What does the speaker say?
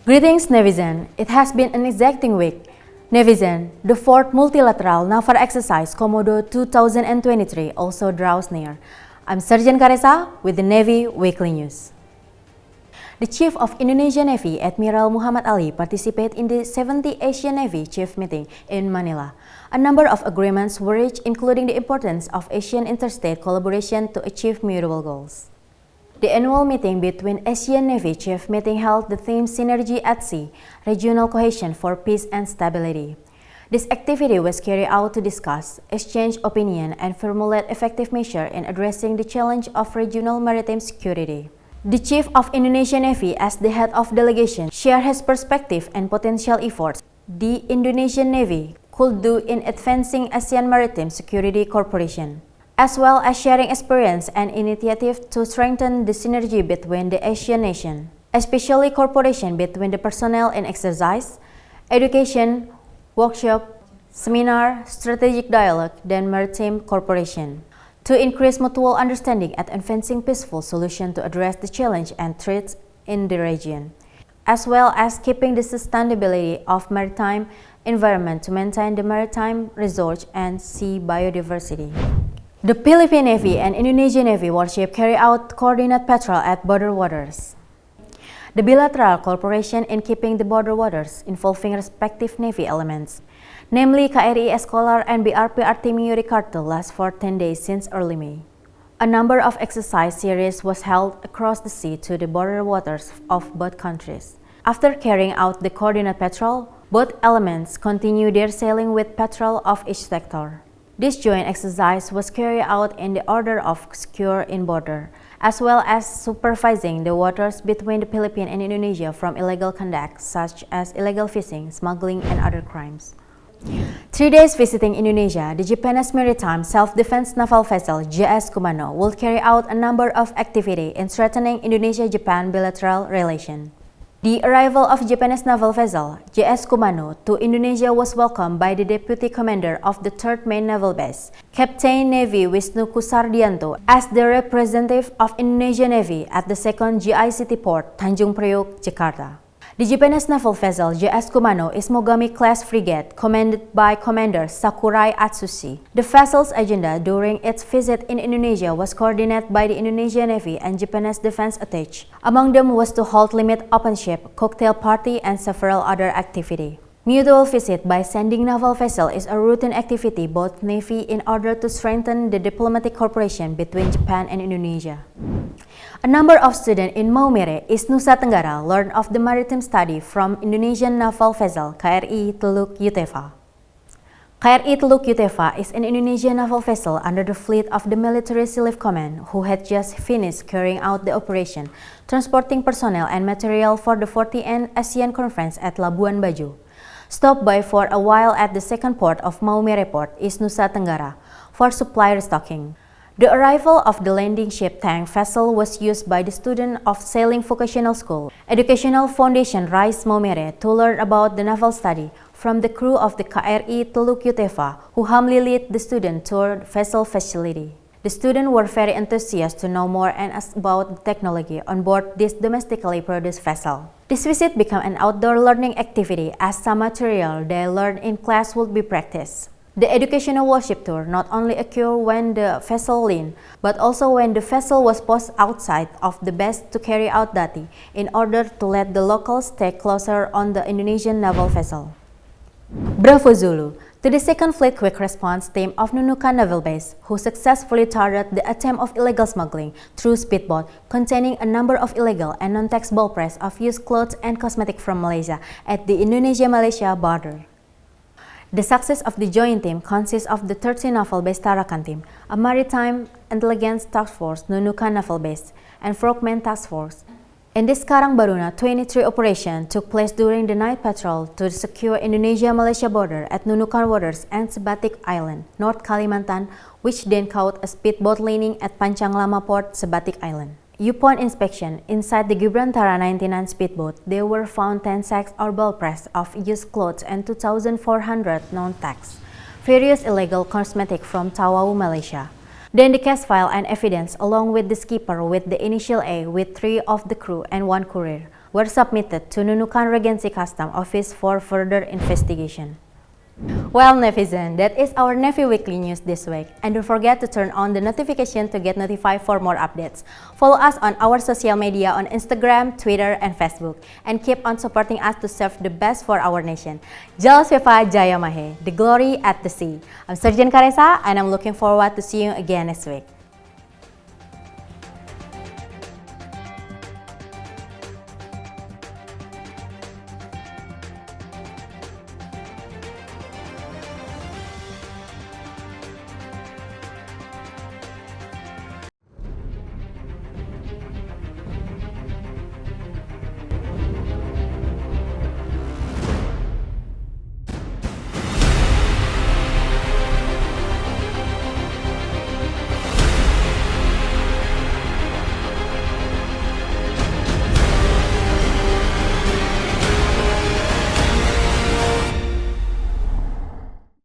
Greetings, Navizen. It has been an exacting week. Navizen, the fourth multilateral naval exercise Komodo 2023 also draws near. I'm Sergeant Karesa with the Navy Weekly News. The Chief of Indonesian Navy, Admiral Muhammad Ali, participated in the 70th Asean Navy Chief Meeting in Manila. A number of agreements were reached, including the importance of Asian interstate collaboration to achieve mutual goals. The annual meeting between Asean Navy Chief Meeting held the theme Synergy at Sea, Regional Cohesion for Peace and Stability. This activity was carried out to discuss, exchange opinion, and formulate effective measures in addressing the challenge of regional maritime security. The Chief of Indonesian Navy, as the head of delegation, shared his perspective and potential efforts the Indonesian Navy could do in advancing ASEAN Maritime Security Cooperation, as well as sharing experience and initiative to strengthen the synergy between the Asian nations, especially cooperation between the personnel in exercise, education, workshop, seminar, strategic dialogue, and maritime cooperation, to increase mutual understanding and advancing peaceful solutions to address the challenge and threats in the region, as well as keeping the sustainability of maritime environment to maintain the maritime resource and sea biodiversity. The Philippine Navy and Indonesian Navy warship carry out coordinated patrol at border waters. The bilateral cooperation in keeping the border waters involving respective Navy elements, namely KRI Escolar and BRP Artemio Ricardo, lasts for 10 days since early May. A number of exercise series was held across the sea to the border waters of both countries. After carrying out the coordinated patrol, both elements continue their sailing with patrol of each sector. This joint exercise was carried out in the order of secure in border, as well as supervising the waters between the Philippines and Indonesia from illegal conduct such as illegal fishing, smuggling, and other crimes. 3 days visiting Indonesia, the Japanese maritime self-defense naval vessel JS Kumano will carry out a number of activities in strengthening Indonesia-Japan bilateral relations. The arrival of Japanese naval vessel JS Kumano to Indonesia was welcomed by the Deputy Commander of the 3rd Main Naval Base, Captain Navy Wisnu Kusardianto, as the representative of Indonesian Navy at the 2nd GICT Port, Tanjung Priok, Jakarta. The Japanese naval vessel JS Kumano is Mogami-class frigate commanded by Commander Sakurai Atsushi. The vessel's agenda during its visit in Indonesia was coordinated by the Indonesian Navy and Japanese defense attaché. Among them was to halt limit open ship, cocktail party, and several other activities. Mutual visit by sending naval vessel is a routine activity both Navy in order to strengthen the diplomatic cooperation between Japan and Indonesia. A number of students in Maumere, East Nusa Tenggara, learned of the maritime study from Indonesian naval vessel KRI Teluk Yutefa. KRI Teluk Yutefa is an Indonesian naval vessel under the fleet of the Military Relief Command who had just finished carrying out the operation, transporting personnel and material for the 40th ASEAN Conference at Labuan Bajo. Stopped by for a while at the second port of Maumere Port, East Nusa Tenggara, for supply restocking. The arrival of the landing ship tank vessel was used by the student of Sailing Vocational School, Educational Foundation Rise Maumere, to learn about the naval study from the crew of the KRI Teluk Yutefa, who humbly led the student toward vessel facility. The students were very enthusiastic to know more and about the technology on board this domestically produced vessel. This visit became an outdoor learning activity as some material they learned in class would be practiced. The educational worship tour not only occurred when the vessel leaned, but also when the vessel was posted outside of the base to carry out duty in order to let the locals stay closer on the Indonesian naval vessel. Bravo Zulu! To the 2nd Fleet Quick Response Team of Nunukan Naval Base, who successfully thwarted the attempt of illegal smuggling through speedboat containing a number of illegal and non-taxable press of used clothes and cosmetics from Malaysia at the Indonesia-Malaysia border. The success of the joint team consists of the 13th Naval Base Tarakan Team, a Maritime Intelligence Task Force Nunukan Naval Base, and Frogman Task Force. In this Karang Baruna 23 operation took place during the night patrol to secure Indonesia-Malaysia border at Nunukan Waters and Sebatik Island, North Kalimantan, which then caught a speedboat leaning at Pancang Lama Port, Sebatik Island. Upon inspection, inside the Gibrantara 99 speedboat, there were found 10 sacks or ball press of used clothes and 2,400 non-tax, various illegal cosmetics from Tawau, Malaysia. Then the case file and evidence along with the skipper with the initial A with 3 of the crew and 1 courier were submitted to Nunukan Regency Custom Office for further investigation. Well, Nevizen, that is our Navy Weekly News this week. And don't forget to turn on the notification to get notified for more updates. Follow us on our social media on Instagram, Twitter, and Facebook. And keep on supporting us to serve the best for our nation. Jalesvevajayamahe, the glory at the sea. I'm Sergeant Karesa, and I'm looking forward to see you again next week.